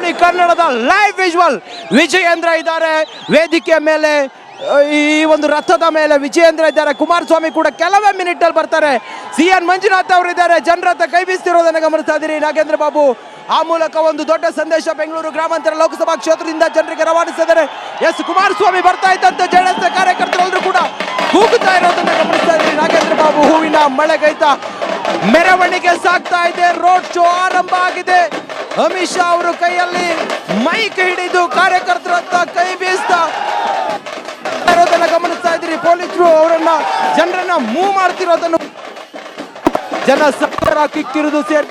G ಕನ್ನಡದ live visual Vijayendra ಇದ್ದಾರೆ ವೇದಿಕೆಯ ಮೇಲೆ. ಈ ಒಂದು ರಥದ ಮೇಲೆ ವಿಜಯೇಂದ್ರ ಇದ್ದಾರೆ, ಕುಮಾರಸ್ವಾಮಿ ಕೂಡ ಕೆಲವೇ ಮಿನಿಟ್ ಅಲ್ಲಿ ಬರ್ತಾರೆ. ಸಿಎನ್ ಮಂಜುನಾಥ್ ಅವರು ಇದ್ದಾರೆ, ಜನರತ್ತ ಕೈ ಬೀಸ್ತಿರೋದನ್ನ ಗಮನಿಸ್ತಾ ಇದ್ದೀರಿ ನಾಗೇಂದ್ರ ಬಾಬು. ಆ ಮೂಲಕ ಒಂದು ದೊಡ್ಡ ಸಂದೇಶ ಬೆಂಗಳೂರು ಗ್ರಾಮಾಂತರ ಲೋಕಸಭಾ ಕ್ಷೇತ್ರದಿಂದ ಜನರಿಗೆ ರವಾನಿಸಿದ್ದಾರೆ. ಎಸ್, ಕುಮಾರಸ್ವಾಮಿ ಬರ್ತಾ ಇದ್ದಂತೆ ಜೆಡಿಎಸ್ ಕಾರ್ಯಕರ್ತರೆಲ್ಲರೂ ಕೂಡ ಕೂಗುತ್ತಾ ಇರೋದನ್ನ ಗಮನಿಸ್ತಾ ಇದ್ದೀರಿ ನಾಗೇಂದ್ರ ಬಾಬು. ಹೂವಿನ ಮಳೆಗೈತ ಮೆರವಣಿಗೆ ಸಾಗ್ತಾ ಇದೆ, ರೋಡ್ ಶೋ ಆರಂಭ ಆಗಿದೆ. ಅಮಿತ್ ಶಾ ಅವರು ಕೈಯಲ್ಲಿ ಮೈಕ್ ಹಿಡಿದು ಕಾರ್ಯಕರ್ತರತ್ತ ಕೈ ಬೀಸ್ತಾ ಇರೋದನ್ನ ಗಮನಿಸ್ತಾ ಇದ್ದೀರಿ. ಪೊಲೀಸರು ಅವರನ್ನ ಜನರನ್ನ ಮೂವ್ ಮಾಡ್ತಿರೋದನ್ನು ಜನ ಸಕ್ಕರ ಕಿಕ್ಕಿರುವುದು ಸೇರಿ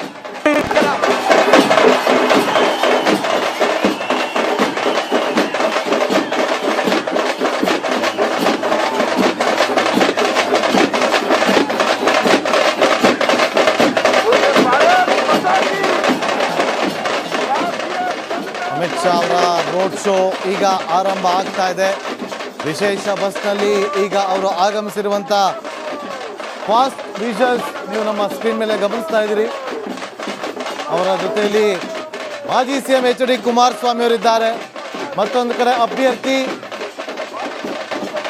ಅಮಿತ್ ಶಾ ಅವರ ರೋಡ್ ಶೋ ಈಗ ಆರಂಭ ಆಗ್ತಾ ಇದೆ. ವಿಶೇಷ ಬಸ್ನಲ್ಲಿ ಈಗ ಅವರು ಆಗಮಿಸಿರುವಂಥ ಫಾಸ್ಟ್ ವಿಜುವಲ್ಸ್ ನೀವು ನಮ್ಮ ಸ್ಕ್ರೀನ್ ಮೇಲೆ ಗಮನಿಸ್ತಾ ಇದ್ದೀರಿ. ಅವರ ಜೊತೆಯಲ್ಲಿ ಮಾಜಿ ಸಿಎಂ ಎಚ್.ಡಿ. ಕುಮಾರಸ್ವಾಮಿ ಅವರಿದ್ದಾರೆ. ಮತ್ತೊಂದು ಕಡೆ ಅಭ್ಯರ್ಥಿ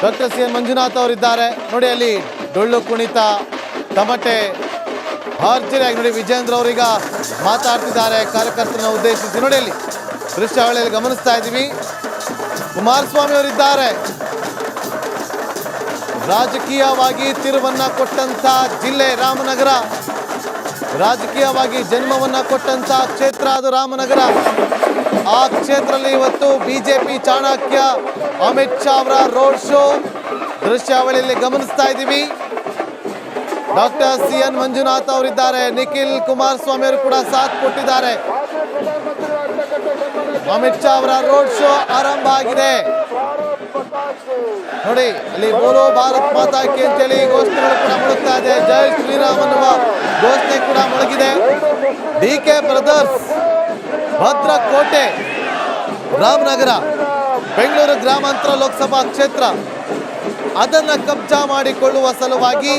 ಡಾಕ್ಟರ್ ಸಿ.ಎನ್. ಮಂಜುನಾಥ್ ಅವರಿದ್ದಾರೆ. ನೋಡಿ ಅಲ್ಲಿ ಡೊಳ್ಳು ಕುಣಿತ, ತಮಟೆ ಭರ್ಜರಿಯಾಗಿ ನೋಡಿ ವಿಜೇಂದ್ರ ಅವರೀಗ ಮಾತಾಡ್ತಿದ್ದಾರೆ ಕಾರ್ಯಕರ್ತರನ್ನ ಉದ್ದೇಶಿಸಿ. ನೋಡಿ ಅಲ್ಲಿ ದೃಶ್ಯಾವಳಿಯಲ್ಲಿ ಗಮನಿಸ್ತಾ ಇದ್ದೀವಿ. ಕುಮಾರಸ್ವಾಮಿ ಅವರಿದ್ದಾರೆ. ರಾಜಕೀಯವಾಗಿ ತಿರುವನ್ನ ಕೊಟ್ಟಂತ ಜಿಲ್ಲೆ ರಾಮನಗರ, ರಾಜಕೀಯವಾಗಿ ಜನ್ಮವನ್ನ ಕೊಟ್ಟಂತ ಕ್ಷೇತ್ರ ಅದು ರಾಮನಗರ. ಆ ಕ್ಷೇತ್ರದಲ್ಲಿ ಇವತ್ತು ಬಿಜೆಪಿ ಚಾಣಕ್ಯ ಅಮಿತ್ ಶಾ ಅವರ ರೋಡ್ ಶೋ ದೃಶ್ಯಾವಳಿಯಲ್ಲಿ ಗಮನಿಸ್ತಾ ಇದ್ದೀವಿ. Doctor CN. ಮಂಜುನಾಥ್ ಅವರಿದ್ದಾರೆ, ನಿಖಿಲ್ ಕುಮಾರಸ್ವಾಮಿ ಅವರು ಕೂಡ ಸಾಥ್ ಕೊಟ್ಟಿದ್ದಾರೆ. ಅಮಿತ್ ಶಾ ಅವರ ರೋಡ್ ಶೋ ಆರಂಭ ಆಗಿದೆ. ನೋಡಿ ಅಲ್ಲಿ ಬೋಲೋ ಭಾರತ್ ಮಾತಾ ಕಿ ಅಂತೇಳಿ ಘೋಷಣೆಗಳು ಕೂಡ ಮೊಳಗ್ತಾ ಇದೆ. ಜೈ ಶ್ರೀರಾಮ್ ಅನ್ನುವ ಘೋಷಣೆ ಕೂಡ ಮೊಳಗಿದೆ. ಡಿ.ಕೆ. ಬ್ರದರ್ಸ್, ಭದ್ರಕೋಟೆ, ರಾಮನಗರ, ಬೆಂಗಳೂರು ಗ್ರಾಮಾಂತರ ಲೋಕಸಭಾ ಕ್ಷೇತ್ರ ಅದನ್ನ ಕಬ್ಜಾ ಮಾಡಿಕೊಳ್ಳುವ ಸಲುವಾಗಿ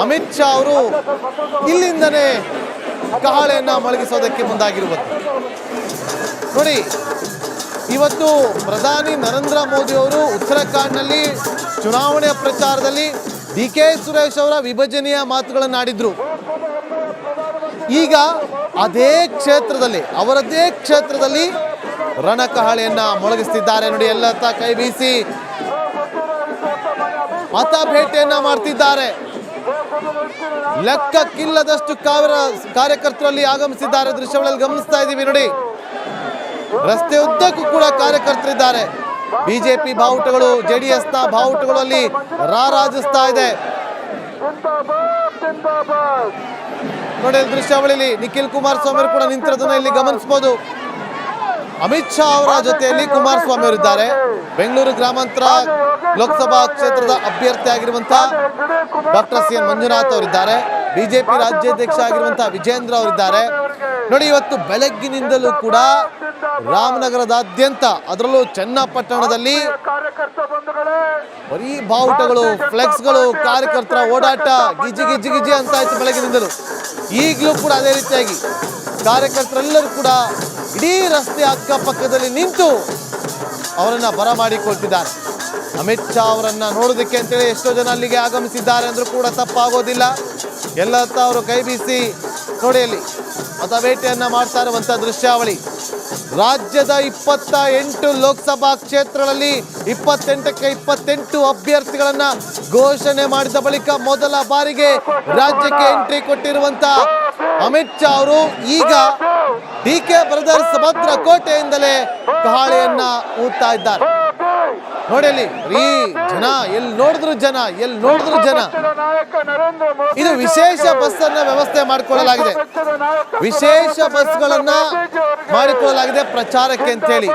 ಅಮಿತ್ ಶಾ ಅವರು ಇಲ್ಲಿಂದನೇ ಕಹಳೆಯನ್ನ ಮೊಳಗಿಸೋದಕ್ಕೆ ಮುಂದಾಗಿರುವುದು. ನೋಡಿ ಇವತ್ತು ಪ್ರಧಾನಿ ನರೇಂದ್ರ ಮೋದಿ ಅವರು ಉತ್ತರಾಖಂಡ್ನಲ್ಲಿ ಚುನಾವಣೆಯ ಪ್ರಚಾರದಲ್ಲಿ ಡಿ.ಕೆ. ಸುರೇಶ್ ಅವರ ವಿಭಜನೆಯ ಮಾತುಗಳನ್ನಾಡಿದ್ರು. ಈಗ ಅದೇ ಕ್ಷೇತ್ರದಲ್ಲಿ, ಅವರದ್ದೇ ಕ್ಷೇತ್ರದಲ್ಲಿ ರಣಕಹಳೆಯನ್ನ ಮೊಳಗಿಸ್ತಿದ್ದಾರೆ. ನೋಡಿ ಎಲ್ಲತ್ತ ಕೈ ಬೀಸಿ ಮತ ಭೇಟಿಯನ್ನ ಮಾಡ್ತಿದ್ದಾರೆ. ಲೆಕ್ಕಕ್ಕಿಲ್ಲದಷ್ಟು ಕಾರ್ಯಕರ್ತರಲ್ಲಿ ಆಗಮಿಸಿದ್ದಾರೆ. ದೃಶ್ಯಗಳಲ್ಲಿ ಗಮನಿಸ್ತಾ ಇದ್ದೀವಿ. ನೋಡಿ ರಸ್ತೆ ಉದ್ದಕ್ಕೂ ಕೂಡ ಕಾರ್ಯಕರ್ತರಿದ್ದಾರೆ. ಬಿಜೆಪಿ ಬಾವುಟಗಳು, ಜೆಡಿಎಸ್ನ ಬಾವುಟಗಳು ಅಲ್ಲಿ ರಾರಾಜಿಸ್ತಾ ಇದೆ. ನೋಡಿ ದೃಶ್ಯಾವಳಿಯಲ್ಲಿ ನಿಖಿಲ್ ಕುಮಾರಸ್ವಾಮಿ ಕೂಡ ನಿಂತಿರೋದನ್ನ ಇಲ್ಲಿ ಗಮನಿಸಬಹುದು. ಅಮಿತ್ ಶಾ ಅವರ ಜೊತೆಯಲ್ಲಿ ಕುಮಾರಸ್ವಾಮಿ ಅವರಿದ್ದಾರೆ. ಬೆಂಗಳೂರು ಗ್ರಾಮಾಂತರ ಲೋಕಸಭಾ ಕ್ಷೇತ್ರದ ಅಭ್ಯರ್ಥಿ ಆಗಿರುವಂತಹ ಡಾಕ್ಟರ್ ಸಿ.ಎನ್. ಮಂಜುನಾಥ್ ಅವರಿದ್ದಾರೆ. ಬಿಜೆಪಿ ರಾಜ್ಯಾಧ್ಯಕ್ಷ ಆಗಿರುವಂತಹ ವಿಜೇಂದ್ರ ಅವರಿದ್ದಾರೆ. ನೋಡಿ ಇವತ್ತು ಬೆಳಗ್ಗಿನಿಂದಲೂ ಕೂಡ ರಾಮನಗರದಾದ್ಯಂತ, ಅದರಲ್ಲೂ ಚನ್ನಪಟ್ಟಣದಲ್ಲಿ ಬರೀ ಬಾವುಟಗಳು, ಫ್ಲೆಕ್ಸ್ಗಳು, ಕಾರ್ಯಕರ್ತರ ಓಡಾಟ ಗಿಜಿ ಗಿಜಿ ಗಿಜಿ ಅಂತ ಆಯ್ತು ಬೆಳಗ್ಗಿನಿಂದಲೂ. ಈಗಲೂ ಕೂಡ ಅದೇ ರೀತಿಯಾಗಿ ಕಾರ್ಯಕರ್ತರೆಲ್ಲರೂ ಕೂಡ ಇಡೀ ರಸ್ತೆ ಅಕ್ಕಪಕ್ಕದಲ್ಲಿ ನಿಂತು ಅವರನ್ನ ಬರಮಾಡಿಕೊಳ್ತಿದ್ದಾರೆ. ಅಮಿತ್ ಶಾ ಅವರನ್ನ ನೋಡೋದಕ್ಕೆ ಅಂತೇಳಿ ಎಷ್ಟೋ ಜನ ಅಲ್ಲಿಗೆ ಆಗಮಿಸಿದ್ದಾರೆ ಅಂದ್ರೂ ಕೂಡ ತಪ್ಪಾಗೋದಿಲ್ಲ. ಎಲ್ಲತ್ತ ಅವರು ಕೈ ಬೀಸಿ ನೋಡಿ ಅಲ್ಲಿ ಮತಬೇಟೆಯನ್ನ ಮಾಡ್ತಾ ಇರುವಂತ ದೃಶ್ಯಾವಳಿ. ರಾಜ್ಯದ 28 ಲೋಕಸಭಾ ಕ್ಷೇತ್ರಗಳಲ್ಲಿ 28ಕ್ಕೆ 28 ಅಭ್ಯರ್ಥಿಗಳನ್ನ ಘೋಷಣೆ ಮಾಡಿದ ಬಳಿಕ ಮೊದಲ ಬಾರಿಗೆ ರಾಜ್ಯಕ್ಕೆ ಎಂಟ್ರಿ ಕೊಟ್ಟಿರುವಂತ ಅಮಿತ್ ಶಾ ಅವರು ಈಗ ಡಿ.ಕೆ. ಬ್ರದರ್ಸ್ ಭದ್ರಕೋಟೆಯಿಂದಲೇ ಕಹಳೆಯನ್ನ ಊದ್ತಾ ಇದ್ದಾರೆ. ನೋಡಿ ಅಲ್ಲಿ ರೀ ಜನ, ಎಲ್ಲಿ ನೋಡಿದ್ರು ಜನ, ಎಲ್ಲಿ ನೋಡಿದ್ರು ಜನ. ಇದು ವಿಶೇಷ ಬಸ್ ಅನ್ನ ವ್ಯವಸ್ಥೆ ಮಾಡಿಕೊಳ್ಳಲಾಗಿದೆ. ವಿಶೇಷ ಬಸ್ಗಳನ್ನ ಮಾಡಿಕೊಳ್ಳಲಾಗಿದೆ ಪ್ರಚಾರಕ್ಕೆ ಅಂತ ಹೇಳಿ.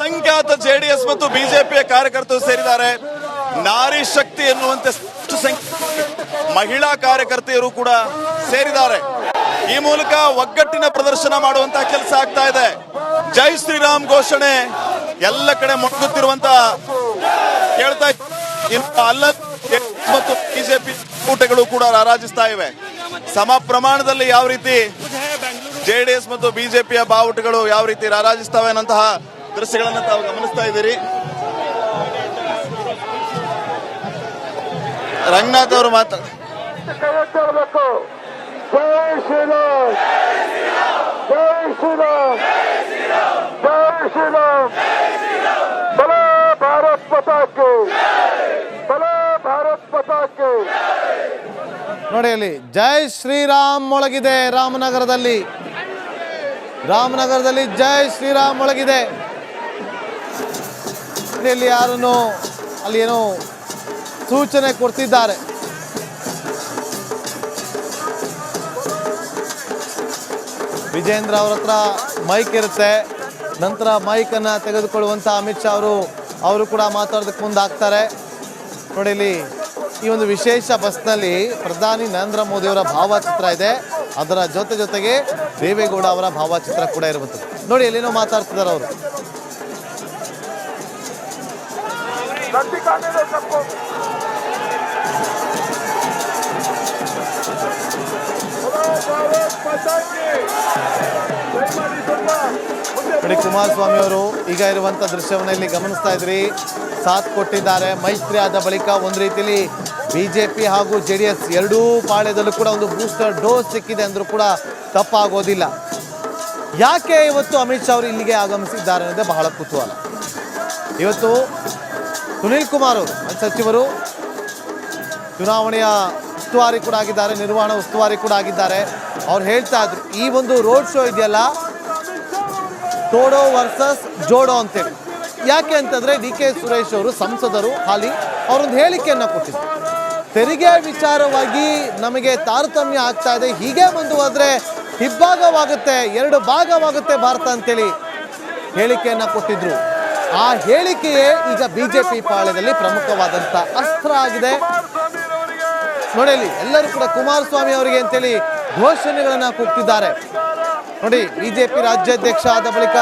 ಸಂಖ್ಯಾತ ಜೆಡಿಎಸ್ ಮತ್ತು ಬಿಜೆಪಿಯ ಕಾರ್ಯಕರ್ತರು ಸೇರಿದ್ದಾರೆ. ನಾರಿ ಶಕ್ತಿ ಎನ್ನುವಂತೆ ಮಹಿಳಾ ಕಾರ್ಯಕರ್ತೆಯರು ಕೂಡ ಸೇರಿದ್ದಾರೆ. ಈ ಮೂಲಕ ಒಗ್ಗಟ್ಟಿನ ಪ್ರದರ್ಶನ ಮಾಡುವಂತಹ ಕೆಲಸ ಆಗ್ತಾ ಇದೆ. ಜೈ ಶ್ರೀರಾಮ್ ಘೋಷಣೆ ಎಲ್ಲ ಕಡೆ ಮೊಳಗುತ್ತಿರುವಂತ ಕೇಳ್ತಾ ಅಲ್ಲ ಮತ್ತು ಬಿಜೆಪಿ ಕೂಟಗಳು ಕೂಡ ರಾರಾಜಿಸ್ತಾ ಇವೆ. ಸಮ ಪ್ರಮಾಣದಲ್ಲಿ ಯಾವ ರೀತಿ ಜೆಡಿಎಸ್ ಮತ್ತು ಬಿಜೆಪಿಯ ಬಾವುಟಗಳು ಯಾವ ರೀತಿ ರಾರಾಜಿಸ್ತವೆ ಅನ್ನಂತಹ ದೃಶ್ಯಗಳನ್ನು ತಾವು ಗಮನಿಸ್ತಾ ಇದ್ದೀರಿ. ರಂಗನಾಥ್ ಅವರು ಮಾತಾಡ ಜೈ ಶ್ರೀರಾಮ್, ಜೈ ಶ್ರೀರಾಮ್, ಜೈ ಶ್ರೀರಾಮ್, ಬಲ ಭಾರತ್ ಮಾತಾ ಕಿ, ಬಲ ಭಾರತ್ ಮಾತಾ ಕಿ. ನೋಡಿ ಅಲ್ಲಿ ಜೈ ಶ್ರೀರಾಮ್ ಮೊಳಗಿದೆ ರಾಮನಗರದಲ್ಲಿ. ರಾಮನಗರದಲ್ಲಿ ಜೈ ಶ್ರೀರಾಮ್ ಮೊಳಗಿದೆ. ಇಲ್ಲಿ ಯಾರನ್ನು ಅಲ್ಲಿ ಏನೋ ಸೂಚನೆ ಕೊಡ್ತಿದ್ದಾರೆ. ವಿಜೇಂದ್ರ ಅವ್ರ ಹತ್ರ ಮೈಕ್ ಇರುತ್ತೆ. ನಂತರ ಮೈಕನ್ನು ತೆಗೆದುಕೊಳ್ಳುವಂಥ ಅಮಿತ್ ಶಾ ಅವರು ಕೂಡ ಮಾತಾಡೋದಕ್ಕೆ ಮುಂದಾಗ್ತಾರೆ. ನೋಡಿ ಇಲ್ಲಿ ಈ ಒಂದು ವಿಶೇಷ ಬಸ್ನಲ್ಲಿ ಪ್ರಧಾನಿ ನರೇಂದ್ರ ಮೋದಿ ಅವರ ಭಾವಚಿತ್ರ ಇದೆ. ಅದರ ಜೊತೆಗೆ ದೇವೇಗೌಡ ಅವರ ಭಾವಚಿತ್ರ ಕೂಡ ಇರುವಂಥದ್ದು. ನೋಡಿ ಎಲ್ಲಿನೋ ಮಾತಾಡ್ತಿದ್ದಾರೆ ಅವರು. ನೋಡಿ ಕುಮಾರಸ್ವಾಮಿ ಅವರು ಈಗ ಇರುವಂಥ ದೃಶ್ಯವನ್ನು ಇಲ್ಲಿ ಗಮನಿಸ್ತಾ ಇದ್ರಿ. ಸಾಥ್ ಕೊಟ್ಟಿದ್ದಾರೆ. ಮೈತ್ರಿ ಆದ ಬಳಿಕ ಒಂದು ರೀತಿಯಲ್ಲಿ ಬಿಜೆಪಿ ಹಾಗೂ JDS ಎರಡೂ ಪಾಳ್ಯದಲ್ಲೂ ಕೂಡ ಒಂದು ಬೂಸ್ಟರ್ ಡೋಸ್ ಸಿಕ್ಕಿದೆ ಅಂದರೂ ಕೂಡ ತಪ್ಪಾಗೋದಿಲ್ಲ. ಯಾಕೆ ಇವತ್ತು ಅಮಿತ್ ಶಾ ಅವರು ಇಲ್ಲಿಗೆ ಆಗಮಿಸಿದ್ದಾರೆ ಅನ್ನೋದೇ ಬಹಳ ಕುತೂಹಲ. ಇವತ್ತು ಸುನೀಲ್ ಕುಮಾರ್ ಅವರು ಸಚಿವರು ಚುನಾವಣೆಯ ಉಸ್ತುವಾರಿ ಕೂಡ ಆಗಿದ್ದಾರೆ, ನಿರ್ವಹಣಾ ಉಸ್ತುವಾರಿ ಕೂಡ ಆಗಿದ್ದಾರೆ. ಅವ್ರು ಹೇಳ್ತಾ ಇದ್ರು ಈ ಒಂದು ರೋಡ್ ಶೋ ಇದೆಯಲ್ಲ ತೋಡೋ ವರ್ಸಸ್ ಜೋಡೋ ಅಂತೇಳಿ. ಯಾಕೆ ಅಂತಂದ್ರೆ DK ಸುರೇಶ್ ಅವರು ಸಂಸದರು ಹಾಲಿ ಅವರೊಂದು ಹೇಳಿಕೆಯನ್ನು ಕೊಟ್ಟಿದ್ರು. ತೆರಿಗೆ ವಿಚಾರವಾಗಿ ನಮಗೆ ತಾರತಮ್ಯ ಆಗ್ತಾ ಇದೆ, ಹೀಗೆ ಮುಂದುವರೆದ್ರೆ ಇಬ್ಬಾಗವಾಗುತ್ತೆ, ಎರಡು ಭಾಗವಾಗುತ್ತೆ ಭಾರತ ಅಂತೇಳಿ ಹೇಳಿಕೆಯನ್ನು ಕೊಟ್ಟಿದ್ರು. ಆ ಹೇಳಿಕೆಯೇ ಈಗ ಬಿಜೆಪಿ ಪಾಳ್ಯದಲ್ಲಿ ಪ್ರಮುಖವಾದಂಥ ಅಸ್ತ್ರ ಆಗಿದೆ. ನೋಡಿ ಎಲ್ಲರೂ ಕೂಡ ಕುಮಾರಸ್ವಾಮಿ ಅವರಿಗೆ ಅಂತೇಳಿ ಘೋಷಣೆಗಳನ್ನು ಕೂಗ್ತಿದ್ದಾರೆ. ನೋಡಿ ಬಿಜೆಪಿ ರಾಜ್ಯಾಧ್ಯಕ್ಷ ಆದ ಬಳಿಕ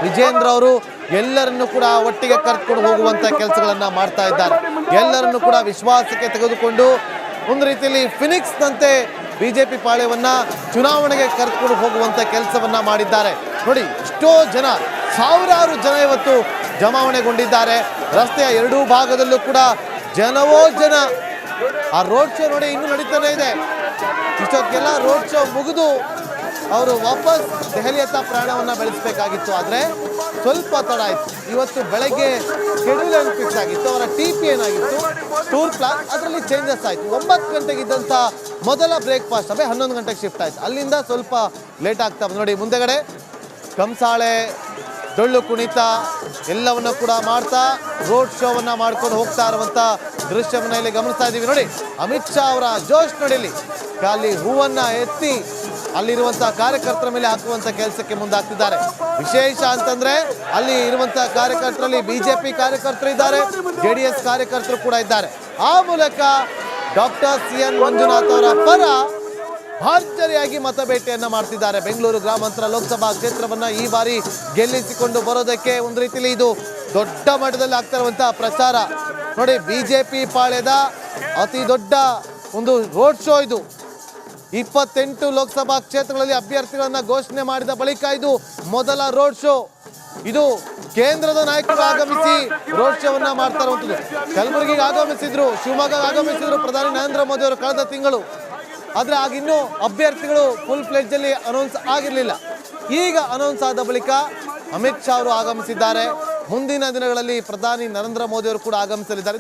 ವಿಜೇಂದ್ರ ಅವರು ಎಲ್ಲರನ್ನು ಕೂಡ ಒಟ್ಟಿಗೆ ಕರೆದುಕೊಂಡು ಹೋಗುವಂಥ ಕೆಲಸಗಳನ್ನು ಮಾಡ್ತಾ ಇದ್ದಾರೆ. ಎಲ್ಲರನ್ನು ಕೂಡ ವಿಶ್ವಾಸಕ್ಕೆ ತೆಗೆದುಕೊಂಡು ಒಂದು ರೀತಿಯಲ್ಲಿ ಫಿನಿಕ್ಸ್ನಂತೆ ಬಿಜೆಪಿ ಪಾಳ್ಯವನ್ನ ಚುನಾವಣೆಗೆ ಕರೆದುಕೊಂಡು ಹೋಗುವಂಥ ಕೆಲಸವನ್ನ ಮಾಡಿದ್ದಾರೆ. ನೋಡಿ ಎಷ್ಟೋ ಜನ, ಸಾವಿರಾರು ಜನ ಇವತ್ತು ಜಮಾವಣೆಗೊಂಡಿದ್ದಾರೆ. ರಸ್ತೆಯ ಎರಡೂ ಭಾಗದಲ್ಲೂ ಕೂಡ ಜನವೋ ಜನ. ಆ ರೋಡ್ ಶೋ ನೋಡಿ ಇನ್ನೂ ನಡೀತಾನೆ ಇದೆ. ಇಷ್ಟೊತ್ತಿಗೆಲ್ಲ ರೋಡ್ ಶೋ ಮುಗಿದು ಅವರು ವಾಪಸ್ ದೆಹಲಿಯತ್ತ ಪ್ರಯಾಣವನ್ನು ಬೆಳೆಸಬೇಕಾಗಿತ್ತು. ಆದರೆ ಸ್ವಲ್ಪ ತಡ ಆಯಿತು. ಇವತ್ತು ಬೆಳಗ್ಗೆ ಶೆಡ್ಯೂಲ್ ಏನು ಫಿಕ್ಸ್ ಆಗಿತ್ತು, ಅವರ TP ಏನಾಗಿತ್ತು, ಟೂರ್ ಪ್ಲಾನ್, ಅದರಲ್ಲಿ ಚೇಂಜಸ್ ಆಯಿತು. 9 ಗಂಟೆಗಿದ್ದಂಥ ಮೊದಲ ಬ್ರೇಕ್ಫಾಸ್ಟ್ ಸಭೆ 11 ಗಂಟೆಗೆ ಶಿಫ್ಟ್ ಆಯಿತು. ಅಲ್ಲಿಂದ ಸ್ವಲ್ಪ ಲೇಟ್ ಆಗ್ತಾ ಬಂದು ನೋಡಿ ಮುಂದೆಗಡೆ ಕಂಸಾಳೆ, ಡೊಳ್ಳು ಕುಣಿತ ಎಲ್ಲವನ್ನ ಕೂಡ ಮಾಡ್ತಾ ರೋಡ್ ಶೋವನ್ನ ಮಾಡ್ಕೊಂಡು ಹೋಗ್ತಾ ಇರುವಂಥ ದೃಶ್ಯವನ್ನ ಇಲ್ಲಿ ಗಮನಿಸ್ತಾ ಇದ್ದೀವಿ. ನೋಡಿ ಅಮಿತ್ ಶಾ ಅವರ ಜೋಶ್ ನೋಡಿ ಇಲ್ಲಿ ಅಲ್ಲಿ ಹೂವನ್ನ ಎತ್ತಿ ಅಲ್ಲಿರುವಂತಹ ಕಾರ್ಯಕರ್ತರ ಮೇಲೆ ಹಾಕುವಂತ ಕೆಲಸಕ್ಕೆ ಮುಂದಾಗ್ತಿದ್ದಾರೆ. ವಿಶೇಷ ಅಂತಂದ್ರೆ ಅಲ್ಲಿ ಇರುವಂತಹ ಕಾರ್ಯಕರ್ತರಲ್ಲಿ ಬಿಜೆಪಿ ಕಾರ್ಯಕರ್ತರು ಇದ್ದಾರೆ, JDS ಕಾರ್ಯಕರ್ತರು ಕೂಡ ಇದ್ದಾರೆ. ಆ ಮೂಲಕ ಡಾಕ್ಟರ್ CN ಮಂಜುನಾಥ್ ಅವರ ಪರ ಭರ್ಜರಿಯಾಗಿ ಮತಬೇಟೆಯನ್ನ ಮಾಡ್ತಿದ್ದಾರೆ. ಬೆಂಗಳೂರು ಗ್ರಾಮಾಂತರ ಲೋಕಸಭಾ ಕ್ಷೇತ್ರವನ್ನ ಈ ಬಾರಿ ಗೆಲ್ಲಿಸಿಕೊಂಡು ಬರೋದಕ್ಕೆ ಒಂದು ರೀತಿಯಲ್ಲಿ ಇದು ದೊಡ್ಡ ಮಟ್ಟದಲ್ಲಿ ಆಗ್ತಾ ಇರುವಂತಹ ಪ್ರಚಾರ. ನೋಡಿ ಬಿಜೆಪಿ ಪಾಳ್ಯದ ಅತಿ ದೊಡ್ಡ ಒಂದು ರೋಡ್ ಶೋ ಇದು. 28 ಲೋಕಸಭಾ ಕ್ಷೇತ್ರಗಳಲ್ಲಿ ಅಭ್ಯರ್ಥಿಗಳನ್ನ ಘೋಷಣೆ ಮಾಡಿದ ಬಳಿಕ ಇದು ಮೊದಲ ರೋಡ್ ಶೋ. ಇದು ಕೇಂದ್ರದ ನಾಯಕರು ಆಗಮಿಸಿ ರೋಡ್ ಶೋವನ್ನ ಮಾಡ್ತಾ ಇರುವಂಥದ್ದು. ಕಲಬುರಗಿಗೆ ಆಗಮಿಸಿದ್ರು, ಶಿವಮೊಗ್ಗ ಆಗಮಿಸಿದ್ರು ಪ್ರಧಾನಿ ನರೇಂದ್ರ ಮೋದಿ ಅವರು ಕಳೆದ ತಿಂಗಳು. ಆದರೆ ಆಗಿನ್ನೂ ಅಭ್ಯರ್ಥಿಗಳು ಫುಲ್ ಫ್ಲೆಡ್ಜ್ ಅಲ್ಲಿ ಅನೌನ್ಸ್ ಆಗಿರಲಿಲ್ಲ. ಈಗ ಅನೌನ್ಸ್ ಆದ ಬಳಿಕ ಅಮಿತ್ ಶಾ ಅವರು ಆಗಮಿಸಿದ್ದಾರೆ. ಮುಂದಿನ ದಿನಗಳಲ್ಲಿ ಪ್ರಧಾನಿ ನರೇಂದ್ರ ಮೋದಿ ಅವರು ಕೂಡ ಆಗಮಿಸಲಿದ್ದಾರೆ.